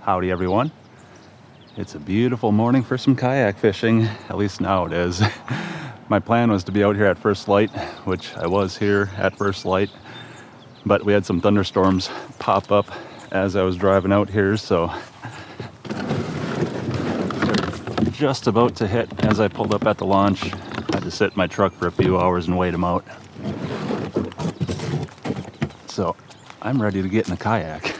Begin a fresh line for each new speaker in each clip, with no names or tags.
Howdy everyone. It's a beautiful morning for some kayak fishing, at least now it is. My plan was to be out here at first light, which I was here at first light, but we had some thunderstorms pop up as I was driving out here, so they're just about to hit as I pulled up at the launch. I had to sit in my truck for a few hours and wait them out. So I'm ready to get in a kayak.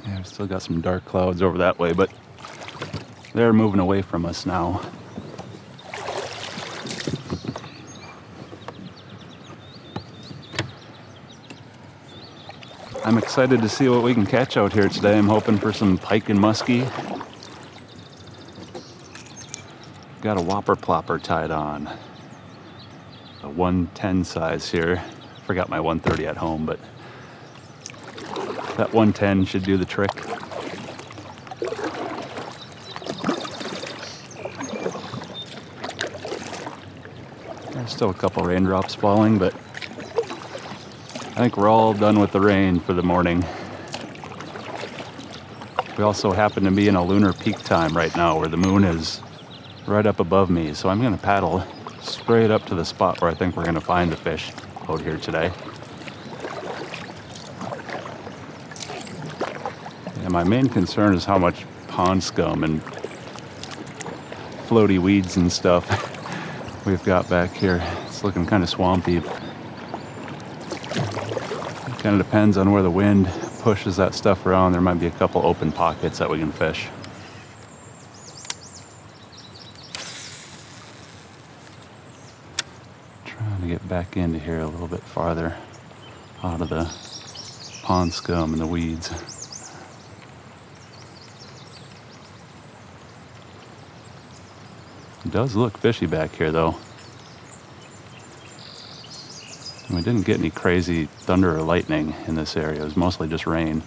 Yeah, I've still got some dark clouds over that way, but they're moving away from us now. I'm excited to see what we can catch out here today. I'm hoping for some pike and musky. Got a Whopper Plopper tied on. A 110 size here. Forgot my 130 at home, but that 110 should do the trick. There's still a couple raindrops falling, but I think we're all done with the rain for the morning. We also happen to be in a lunar peak time right now where the moon is right up above me, so I'm going to paddle straight up to the spot where I think we're going to find the fish out here today. And my main concern is how much pond scum and floaty weeds and stuff we've got back here. It's looking kind of swampy. It kind of depends on where the wind pushes that stuff around. There might be a couple open pockets that we can fish. Trying to get back into here a little bit farther out of the pond scum and the weeds. It does look fishy back here though. And we didn't get any crazy thunder or lightning in this area. It was mostly just rain.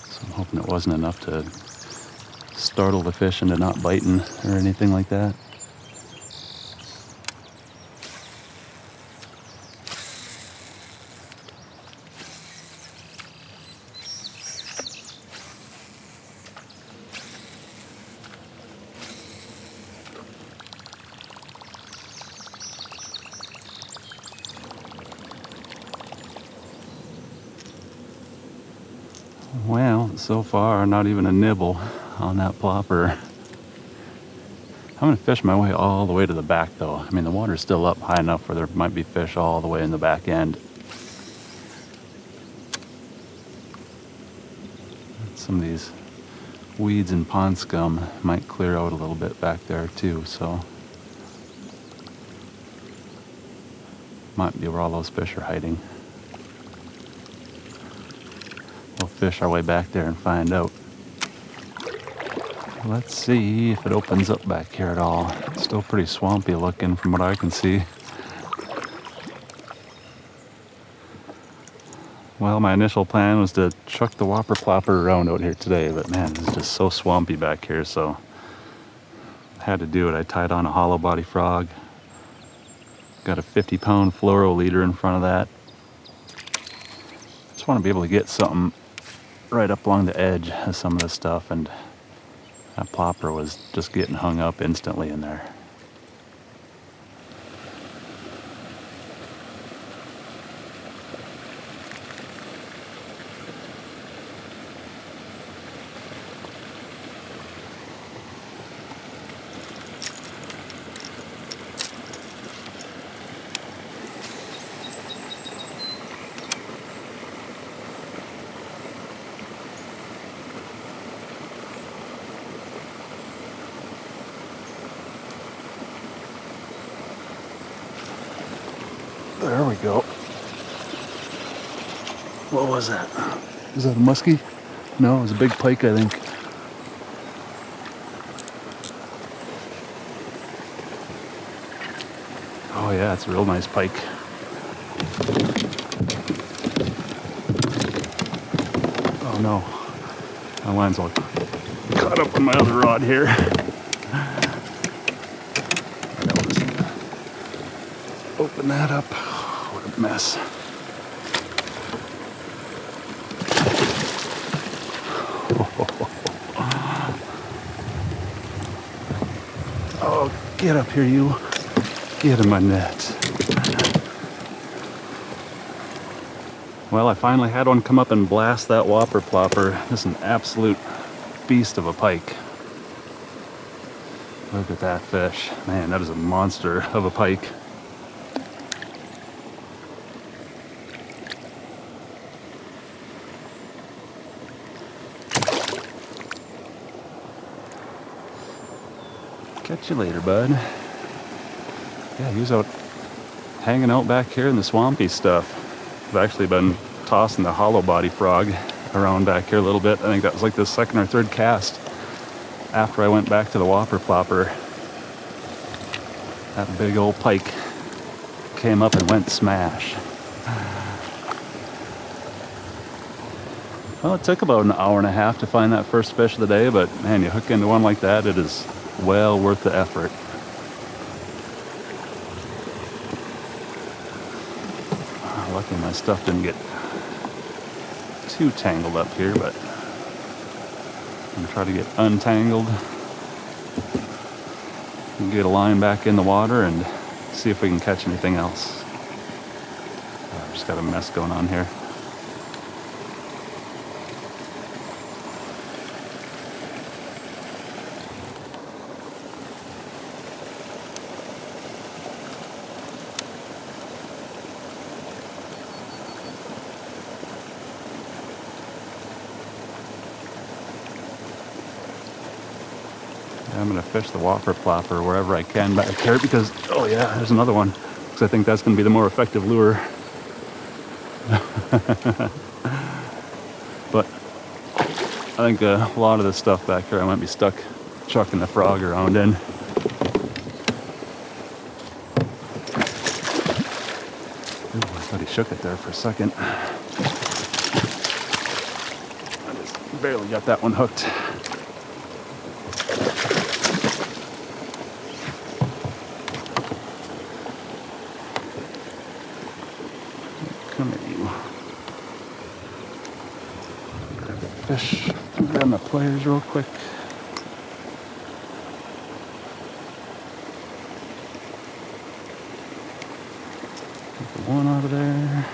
So I'm hoping it wasn't enough to startle the fish into not biting or anything like that. Well, so far, not even a nibble on that plopper. I'm going to fish my way all the way to the back, though. I mean, the water's still up high enough where there might be fish all the way in the back end. Some of these weeds and pond scum might clear out a little bit back there, too, so might be where all those fish are hiding. We'll fish our way back there and find out. Let's see if it opens up back here at all. It's still pretty swampy looking from what I can see. Well, my initial plan was to chuck the Whopper Plopper around out here today, but man, it's just so swampy back here, so I had to do it. I tied on a hollow body frog. Got a 50-pound fluoro leader in front of that. Just want to be able to get something right up along the edge of some of this stuff, and that plopper was just getting hung up instantly in there. There we go. What was that? Is that a musky? No, it was a big pike, I think. Oh yeah, it's a real nice pike. Oh no, my line's all caught up on my other rod here. Open open that up. What a mess. Oh, get up here, you. Get in my net. Well, I finally had one come up and blast that Whopper Plopper. This is an absolute beast of a pike. Look at that fish. Man, that is a monster of a pike. Catch you later, bud. Yeah, he was out hanging out back here in the swampy stuff. I've actually been tossing the hollow body frog around back here a little bit. I think that was like the second or third cast after I went back to the Whopper Plopper. That big old pike came up and went smash. Well, it took about an hour and a half to find that first fish of the day, but man, you hook into one like that, it is well worth the effort. Luckily my stuff didn't get too tangled up here, but I'm going to try to get untangled and get a line back in the water and see if we can catch anything else. I've just got a mess going on here. I'm going to fish the Whopper Plopper wherever I can back here because, oh yeah, there's another one. Because I think that's going to be the more effective lure. But I think a lot of this stuff back here I might be stuck chucking the frog around in. Ooh, I thought he shook it there for a second. I just barely got that one hooked. Come at you. Grab the fish. Grab my pliers real quick. Get the one out of there.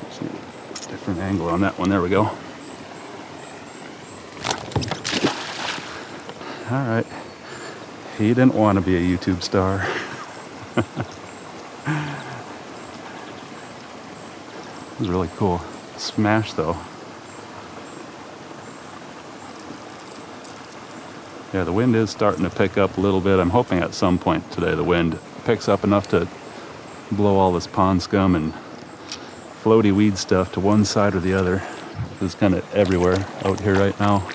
Just need a different angle on that one. There we go. All right. He didn't want to be a YouTube star. It was really cool. Smash though. Yeah, the wind is starting to pick up a little bit. I'm hoping at some point today the wind picks up enough to blow all this pond scum and floaty weed stuff to one side or the other. It's kind of everywhere out here right now.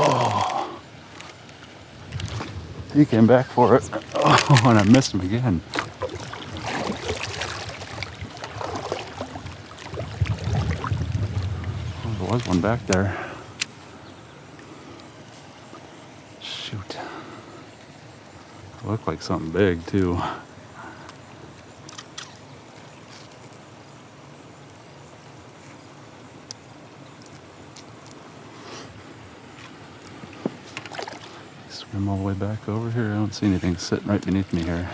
Oh, he came back for it. Oh, and I missed him again. Oh, there was one back there. Shoot. It looked like something big too. Swim all the way back over here. I don't see anything sitting right beneath me here.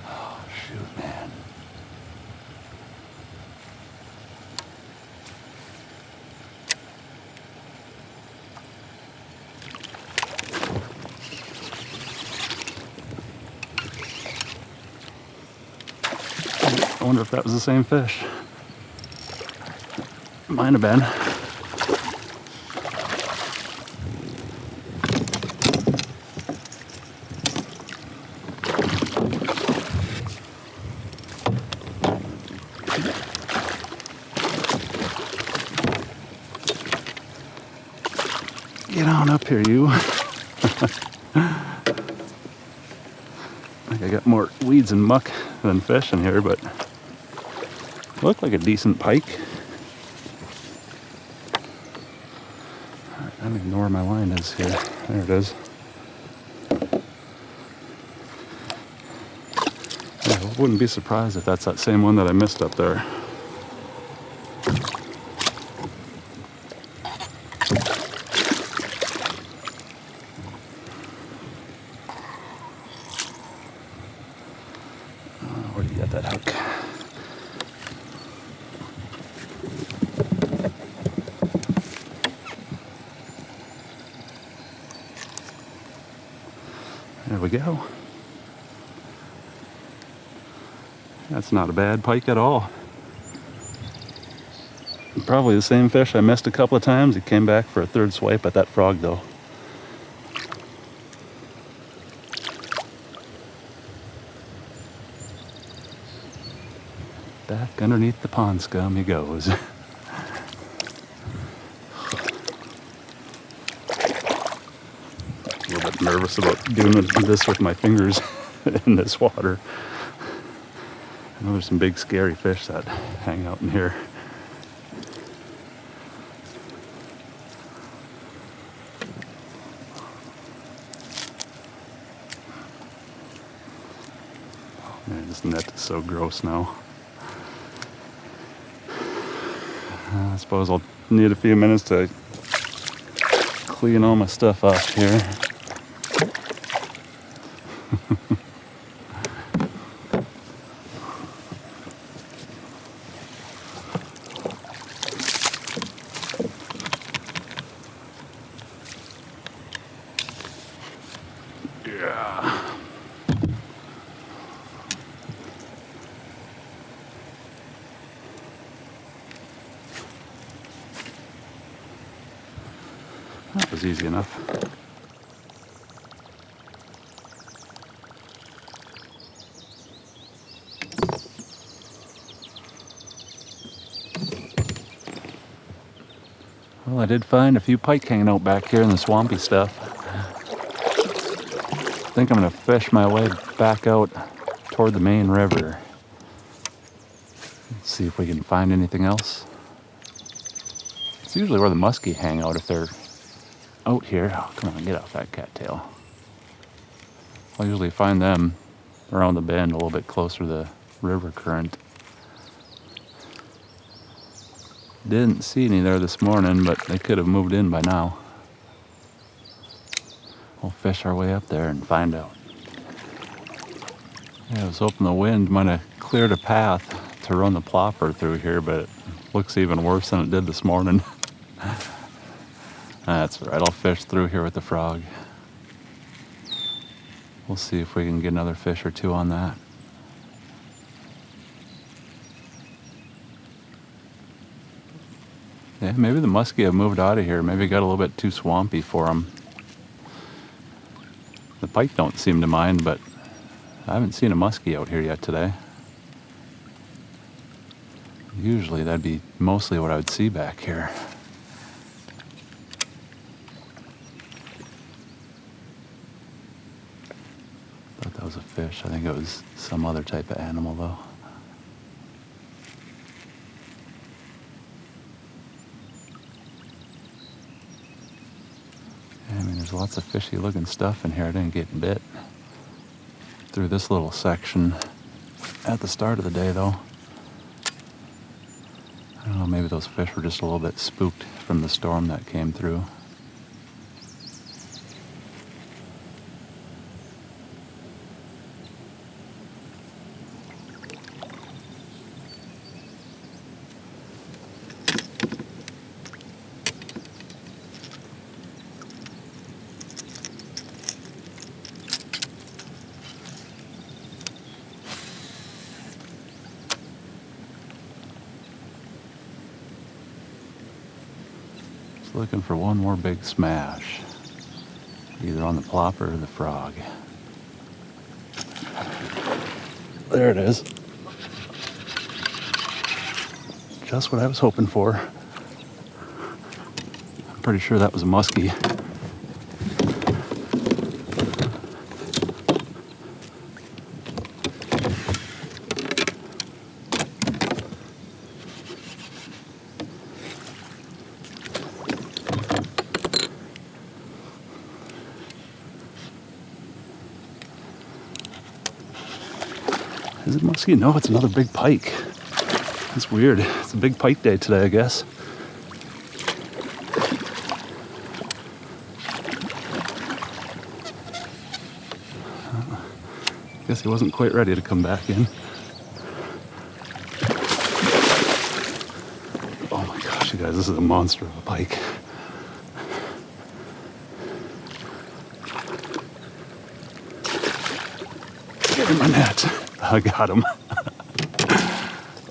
Oh, shoot, man. I wonder if that was the same fish. Might have been. Get on up here, you. I think I got more weeds and muck than fish in here, but looked like a decent pike. I don't even know where my line is here. There it is. Yeah, I wouldn't be surprised if that's that same one that I missed up there. Where do you get that hook? There we go. That's not a bad pike at all. Probably the same fish I missed a couple of times. He came back for a third swipe at that frog though. Back underneath the pond scum he goes. A little bit nervous about doing this with my fingers in this water. I know there's some big scary fish that hang out in here. Oh man, this net is so gross now. I suppose I'll need a few minutes to clean all my stuff off here. Yeah. That was easy enough. Well, I did find a few pike hanging out back here in the swampy stuff. I think I'm going to fish my way back out toward the main river. Let's see if we can find anything else. It's usually where the musky hang out if they're out here. Oh, come on, get off that cattail. I'll usually find them around the bend a little bit closer to the river current. Didn't see any there this morning, but they could have moved in by now. We'll fish our way up there and find out. Yeah, I was hoping the wind might have cleared a path to run the plopper through here, but it looks even worse than it did this morning. That's right, I'll fish through here with the frog. We'll see if we can get another fish or two on that. Yeah, maybe the muskie have moved out of here. Maybe it got a little bit too swampy for them. The pike don't seem to mind, but I haven't seen a muskie out here yet today. Usually that'd be mostly what I would see back here. Thought that was a fish. I think it was some other type of animal though. I mean, there's lots of fishy looking stuff in here. I didn't get bit through this little section at the start of the day though. I don't know, maybe those fish were just a little bit spooked from the storm that came through. Just looking for one more big smash, either on the plopper or the frog. There it is. Just what I was hoping for. I'm pretty sure that was a musky. Is it musky? No, it's another big pike. That's weird. It's a big pike day today, I guess. Guess he wasn't quite ready to come back in. Oh my gosh, you guys, this is a monster of a pike. Get in my net. I got him.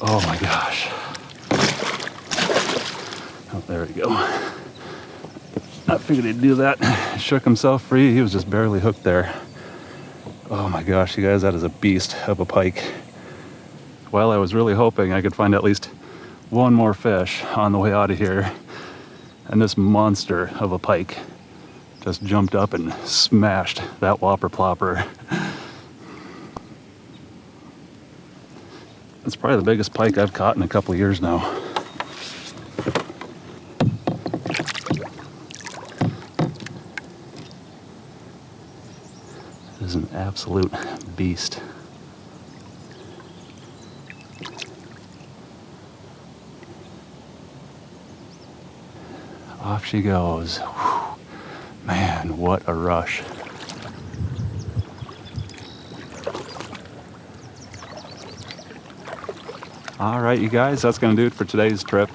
Oh my gosh. Oh, there we go. I figured he'd do that. Shook himself free. He was just barely hooked there. Oh my gosh, you guys, that is a beast of a pike. Well, I was really hoping I could find at least one more fish on the way out of here. And this monster of a pike just jumped up and smashed that Whopper plopper. It's probably the biggest pike I've caught in a couple of years now. This is an absolute beast. Off she goes. Whew. Man, what a rush. All right, you guys, that's gonna do it for today's trip.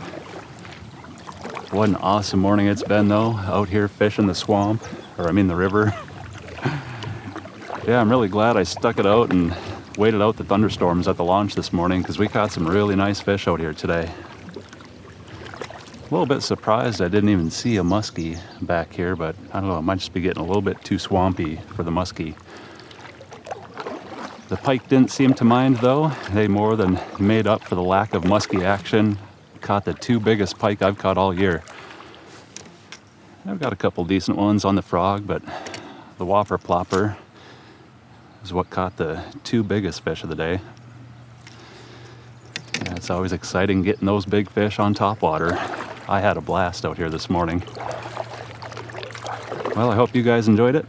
What an awesome morning it's been though, out here fishing the swamp, or I mean the river. Yeah, I'm really glad I stuck it out and waited out the thunderstorms at the launch this morning because we caught some really nice fish out here today. A little bit surprised I didn't even see a musky back here, but I don't know, it might just be getting a little bit too swampy for the musky. The pike didn't seem to mind though. They more than made up for the lack of musky action. Caught the two biggest pike I've caught all year. I've got a couple decent ones on the frog, but the Whopper plopper is what caught the two biggest fish of the day. Yeah, it's always exciting getting those big fish on topwater. I had a blast out here this morning. Well, I hope you guys enjoyed it.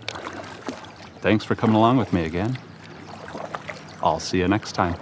Thanks for coming along with me again. I'll see you next time.